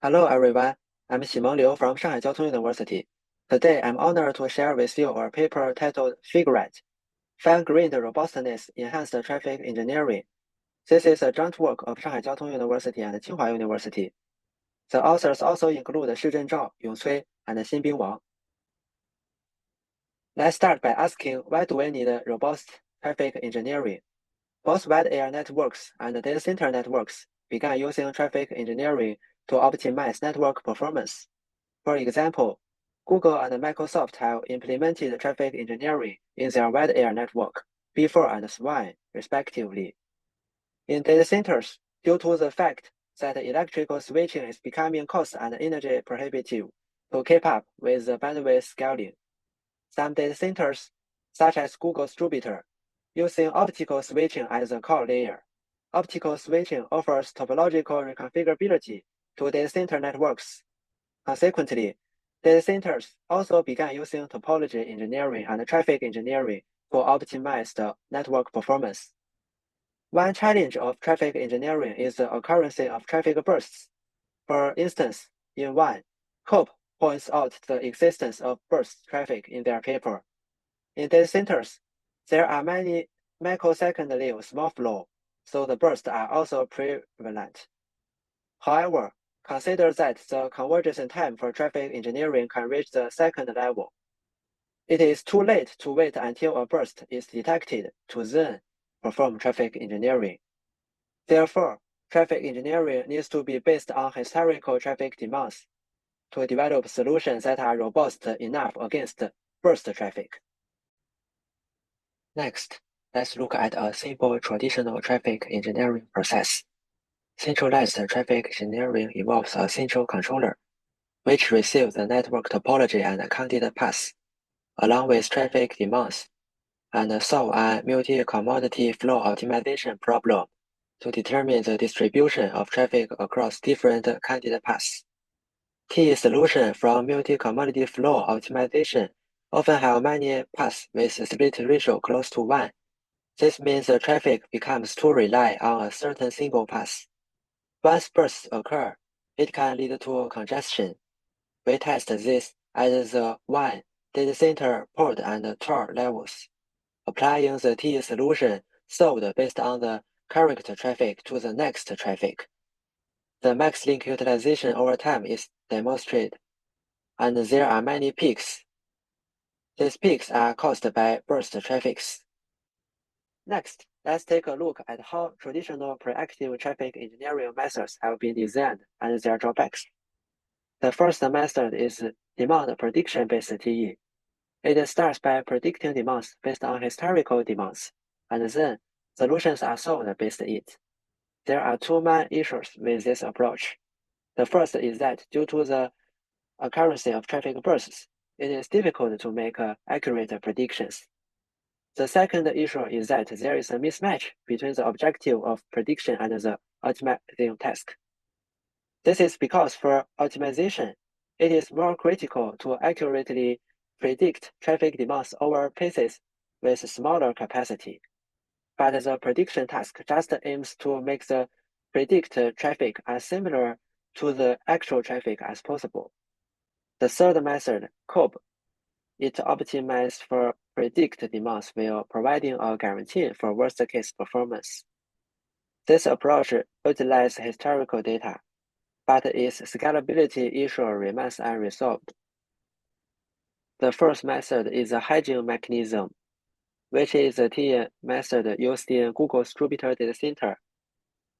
Hello everyone, I'm Ximeng Liu from Shanghai Jiaotong University. Today I'm honored to share with you a paper titled FIGRET, Fine-Grained Robustness-Enhanced Traffic Engineering. This is a joint work of Shanghai Jiaotong University and Tsinghua University. The authors also include Shi Zhenzhao, Yong Cui, and Xinbing Wang. Let's start by asking why do we need robust traffic engineering? Both wide area networks and data center networks began using traffic engineering to optimize network performance. For example, Google and Microsoft have implemented traffic engineering in their wide area network, B4 and Swine, respectively. In data centers, due to the fact that electrical switching is becoming cost and energy prohibitive to keep up with the bandwidth scaling, some data centers, such as Google's Jupyter, using optical switching as a core layer. Optical switching offers topological reconfigurability to data center networks. Consequently, data centers also began using topology engineering and traffic engineering to optimize the network performance. One challenge of traffic engineering is the occurrence of traffic bursts. For instance, in one, COPE points out the existence of burst traffic in their paper. In data centers, there are many microsecond-level small flow, so the bursts are also prevalent. However, consider that the convergence time for traffic engineering can reach the second level. It is too late to wait until a burst is detected to then perform traffic engineering. Therefore, traffic engineering needs to be based on historical traffic demands to develop solutions that are robust enough against burst traffic. Next, let's look at a simple traditional traffic engineering process. Centralized traffic engineering involves a central controller, which receives the network topology and candidate paths, along with traffic demands, and solve a multi-commodity flow optimization problem to determine the distribution of traffic across different candidate paths. Key solutions from multi-commodity flow optimization often have many paths with a split ratio close to 1. This means the traffic becomes too reliant on a certain single path. Once bursts occur, it can lead to congestion. We test this at the 1 data center port and TOR levels, applying the T solution solved based on the current traffic to the next traffic. The max link utilization over time is demonstrated, and there are many peaks. These peaks are caused by burst traffics. Next, let's take a look at how traditional proactive traffic engineering methods have been designed and their drawbacks. The first method is demand prediction-based TE. It starts by predicting demands based on historical demands, and then solutions are solved based on it. There are two main issues with this approach. The first is that due to the occurrence of traffic bursts, it is difficult to make accurate predictions. The second issue is that there is a mismatch between the objective of prediction and the optimizing task. This is because for optimization, it is more critical to accurately predict traffic demands over paths with smaller capacity. But the prediction task just aims to make the predict traffic as similar to the actual traffic as possible. The third method, COPE, it optimizes for predict demands while providing a guarantee for worst-case performance. This approach utilizes historical data, but its scalability issue remains unresolved. The first method is a hygiene mechanism, which is the TE method used in Google's Jupyter data center.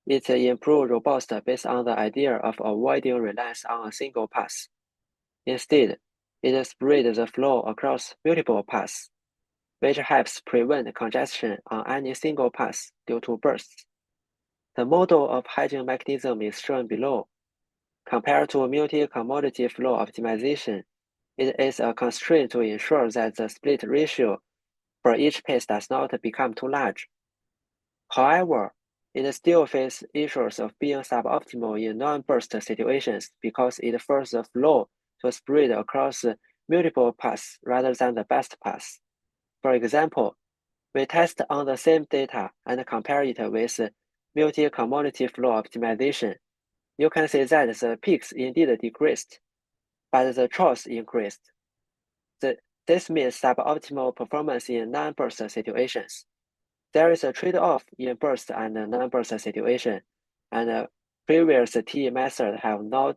It improves robust based on the idea of avoiding reliance on a single path. Instead, it spreads the flow across multiple paths, which helps prevent congestion on any single path due to bursts. The model of hygiene mechanism is shown below. Compared to multi-commodity flow optimization, it is a constraint to ensure that the split ratio for each path does not become too large. However, it still faces issues of being suboptimal in non-burst situations because it forces the flow to spread across multiple paths rather than the best path. For example, we test on the same data and compare it with multi-commodity flow optimization. you can see that the peaks indeed decreased, but the troughs increased. This means suboptimal performance in non-burst situations. There is a trade-off in burst and non-burst situation, and previous T methods have not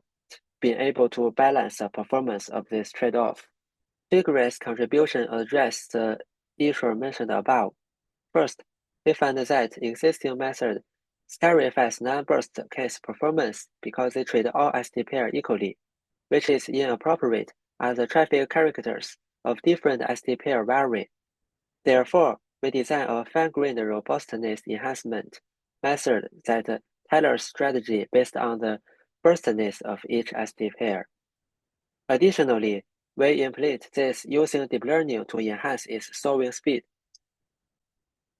been able to balance the performance of this trade-off. FIGRET's contribution addresses the issue mentioned above. First, we find that existing methods sacrifice non-burst case performance because they treat all SD pair equally, which is inappropriate as the traffic characters of different SD pair vary. Therefore, we design a fine-grained robustness enhancement method that tailors strategy based on the burstness of each SD pair. Additionally, we implement this using deep learning to enhance its solving speed.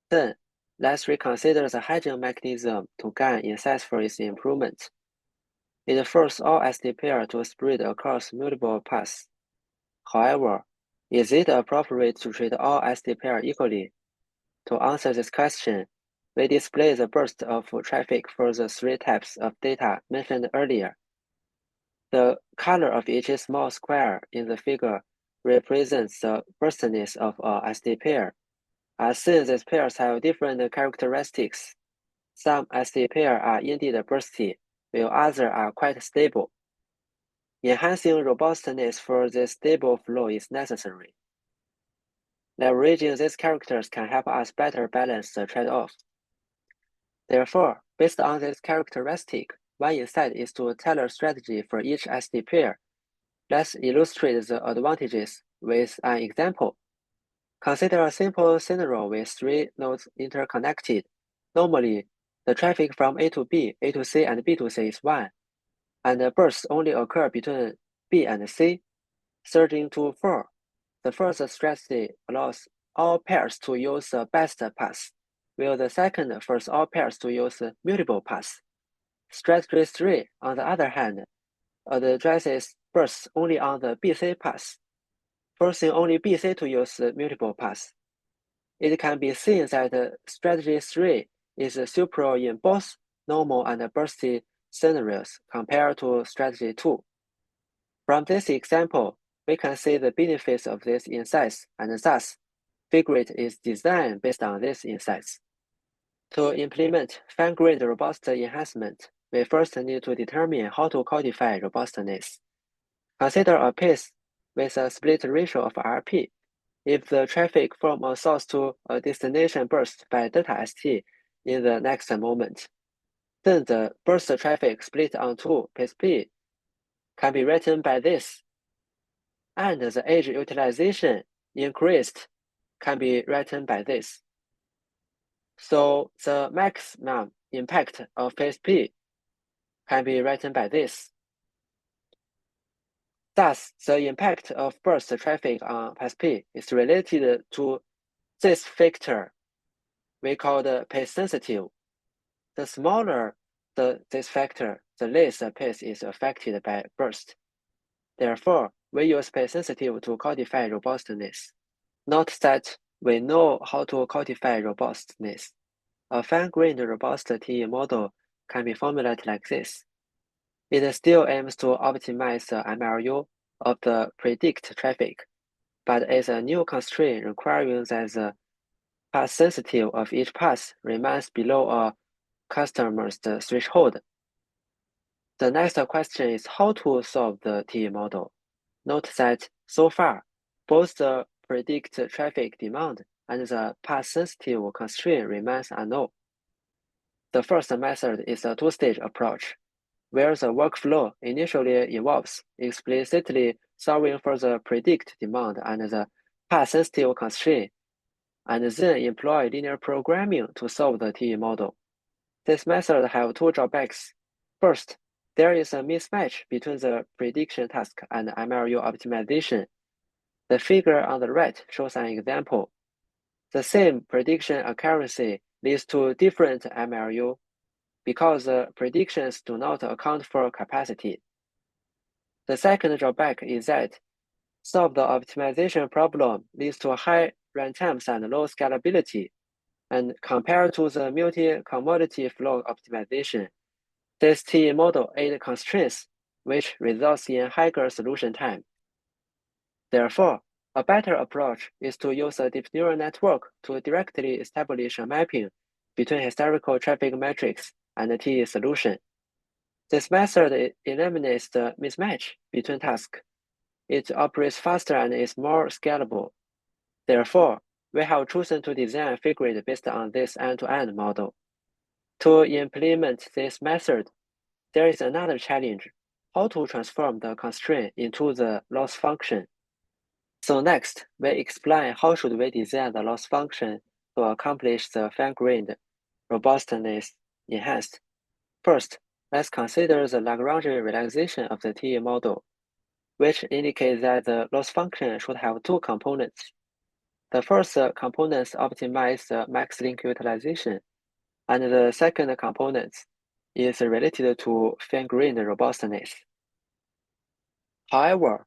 Then, let's reconsider the hedging mechanism to gain insights for its improvement. It forces all SD pairs to spread across multiple paths. However, is it appropriate to treat all SD pairs equally? To answer this question, we display the burst of traffic for the three types of data mentioned earlier. The color of each small square in the figure represents the burstness of a SD pair. As since these pairs have different characteristics, some SD pairs are indeed bursty, while others are quite stable. Enhancing robustness for this stable flow is necessary. Leveraging these characters can help us better balance the trade-off. Therefore, based on this characteristic, one insight is to tailor strategy for each SD pair. Let's illustrate the advantages with an example. Consider a simple scenario with three nodes interconnected. Normally, the traffic from A to B, A to C, and B to C is 1, and the bursts only occur between B and C, surging to 4. The first strategy allows all pairs to use the best path, while the second forces all pairs to use multiple paths. Strategy 3, on the other hand, addresses bursts only on the BC path, forcing only BC to use multiple paths. It can be seen that strategy 3 is superior in both normal and bursty scenarios compared to strategy 2. From this example, we can see the benefits of these insights, and thus, FIGRET is designed based on these insights. To implement fine-grained robust enhancement, we first need to determine how to codify robustness. Consider a piece with a split ratio of RP. If the traffic from a source to a destination bursts by delta st in the next moment, then the burst traffic split onto piece P can be written by this, and the edge utilization increased can be written by this. So the maximum impact of piece P can be written by this. Thus, the impact of burst traffic on path P is related to this factor we call the path sensitive. The smaller this factor, the less the path is affected by burst. Therefore, we use path sensitive to codify robustness. Note that we know how to codify robustness. A fine-grained robust TE model can be formulated like this. It still aims to optimize the MLU of the predict traffic, but is a new constraint requiring that the path sensitive of each path remains below a customer's threshold. The next question is how to solve the TE model. Note that so far, both the predict traffic demand and the path sensitive constraint remains unknown. The first method is a two-stage approach, where the workflow initially involves explicitly solving for the predict demand and the path-sensitive constraint, and then employ linear programming to solve the TE model. This method has two drawbacks. First, there is a mismatch between the prediction task and MLU optimization. The figure on the right shows an example. The same prediction accuracy leads to different MLU because the predictions do not account for capacity. The second drawback is that solve the optimization problem leads to high runtimes and low scalability, and compared to the multi-commodity flow optimization, This TE model aids constraints, which results in higher solution time. Therefore, a better approach is to use a deep neural network to directly establish a mapping between historical traffic metrics and the TE solution. This method eliminates the mismatch between tasks. It operates faster and is more scalable. Therefore, we have chosen to design FIGRET based on this end-to-end model. To implement this method, there is another challenge: how to transform the constraint into the loss function. So next, we explain how should we design the loss function to accomplish the fine-grained robustness-enhanced. First, let's consider the Lagrange relaxation of the TE model, which indicates that the loss function should have two components. The first component optimizes the max link utilization, and the second component is related to fine-grained robustness. However,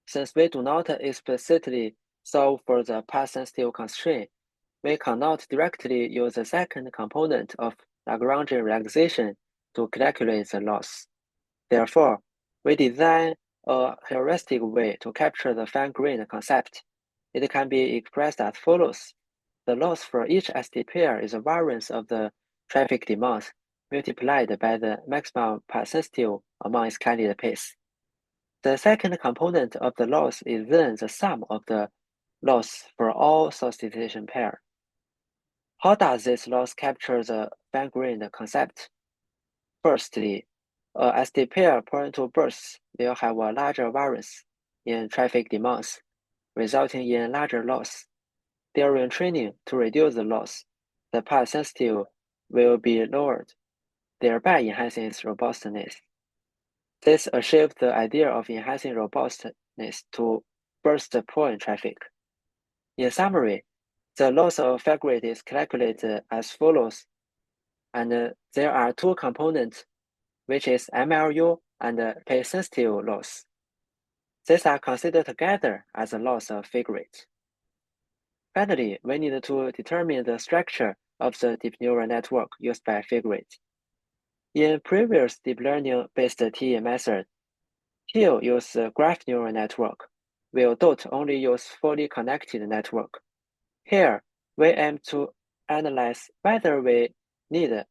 since we do not explicitly solve for the path-sensitive constraint, we cannot directly use the second component of Lagrange relaxation to calculate the loss. Therefore, we design a heuristic way to capture the fine-grained concept. It can be expressed as follows. The loss for each SD pair is the variance of the traffic demands multiplied by the maximum path-sensitive among its candidate pairs. The second component of the loss is then the sum of the loss for all solicitation pair. How does this loss capture the fine-grained concept? Firstly, a SD pair pointing to bursts will have a larger variance in traffic demands, resulting in larger loss. During training, to reduce the loss, the path sensitive will be lowered, thereby enhancing its robustness. This achieves the idea of enhancing robustness to burst point traffic. In summary, the loss of FIGRET is calculated as follows, and there are two components, which is MLU and path-sensitive loss. These are considered together as a loss of FIGRET. Finally, we need to determine the structure of the deep neural network used by FIGRET. In previous deep learning-based TE method, TIL use graph neural network, while DOT only use fully connected network. Here, we aim to analyze whether we need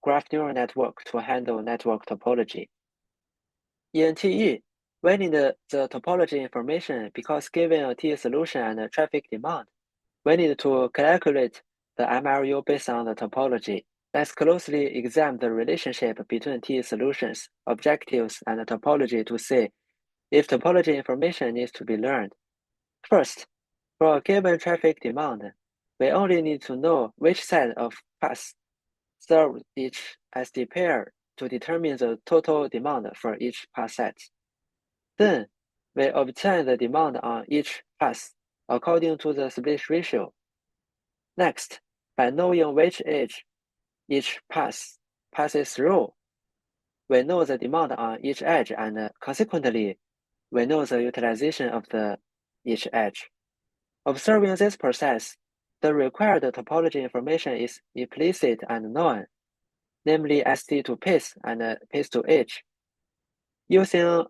graph neural network to handle network topology. In TE, we need the topology information because given a TE solution and a traffic demand, we need to calculate the MLU based on the topology. Let's closely examine the relationship between TE solutions, objectives, and topology to see if topology information needs to be learned. First, for a given traffic demand, we only need to know which set of paths serve each SD pair to determine the total demand for each path set. Then, we obtain the demand on each path according to the split ratio. Next, by knowing which edge each path passes through, we know the demand on each edge, and consequently, we know the utilization of each edge. Observing this process, the required topology information is implicit and known, namely SD to path and path to edge. Using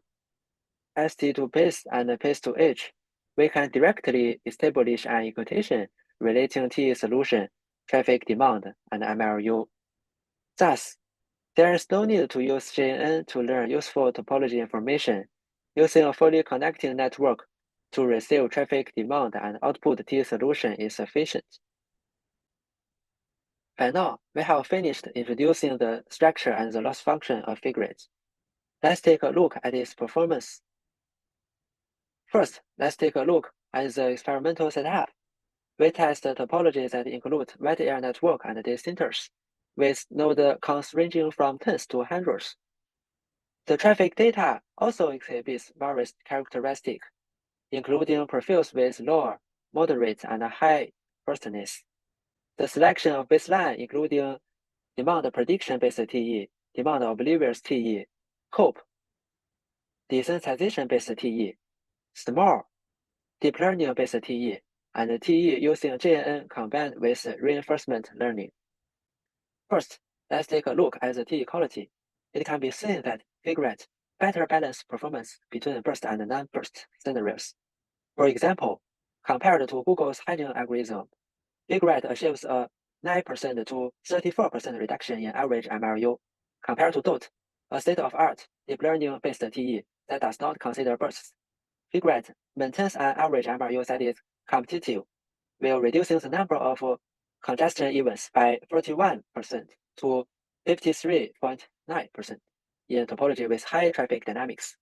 SD to path and path to edge, we can directly establish an equation relating TE solution, traffic demand, and MLU. Thus, there is no need to use JNN to learn useful topology information. Using a fully connected network to receive traffic demand and output TE solution is sufficient. By now, we have finished introducing the structure and the loss function of FIGRET. Let's take a look at its performance. First, let's take a look at the experimental setup. We test topologies that include wide area network and data centers, with node counts ranging from tens to hundreds. The traffic data also exhibits various characteristics, including profiles with lower, moderate, and high burstness. The selection of baseline, including demand prediction-based TE, demand oblivious TE, COPE, desensitization-based TE, small, deep learning-based TE, and TE using JNN combined with reinforcement learning. First, let's take a look at the TE quality. it can be seen that FIGRET better balance performance between burst and non-burst scenarios. For example, compared to Google's hiding algorithm, FIGRET achieves a 9% to 34% reduction in average MRU, compared to DOT, a state-of-art deep learning-based TE that does not consider bursts. FIGRET maintains an average MRU that is competitive, while reducing the number of congestion events by 41% to 53.9% in topology with high traffic dynamics.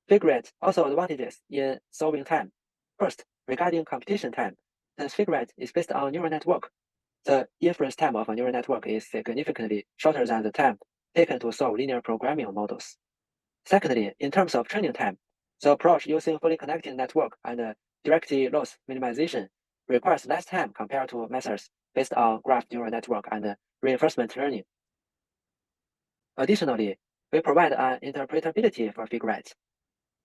FIGRET also advantages in solving time. First, regarding computation time, since FIGRET is based on neural network, the inference time of a neural network is significantly shorter than the time taken to solve linear programming models. Secondly, in terms of training time, the approach using fully connected network and directed loss minimization requires less time compared to methods based on graph neural network and reinforcement learning. Additionally, we provide an interpretability for FIGRET.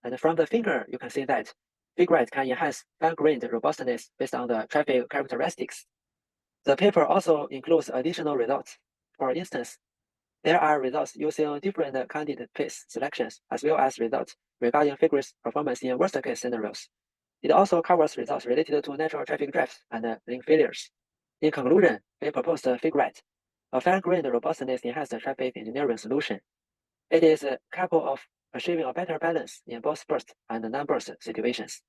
And from the figure, you can see that FIGRET can enhance fine-grained robustness based on the traffic characteristics. The paper also includes additional results. For instance, there are results using different candidate place selections, as well as results regarding FIGRET's performance in worst-case scenarios. It also covers results related to natural traffic drifts and link failures. In conclusion, we proposed FIGRET, a fine-grained robustness-enhanced traffic engineering solution. It is capable of achieving a better balance in both burst and non-burst situations.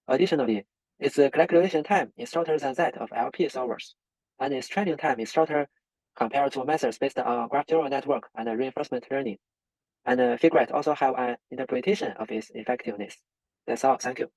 Additionally, its calculation time is shorter than that of LP solvers, and its training time is shorter compared to methods based on graph neural network and reinforcement learning. And FIGRET also have an interpretation of its effectiveness. That's all. Thank you.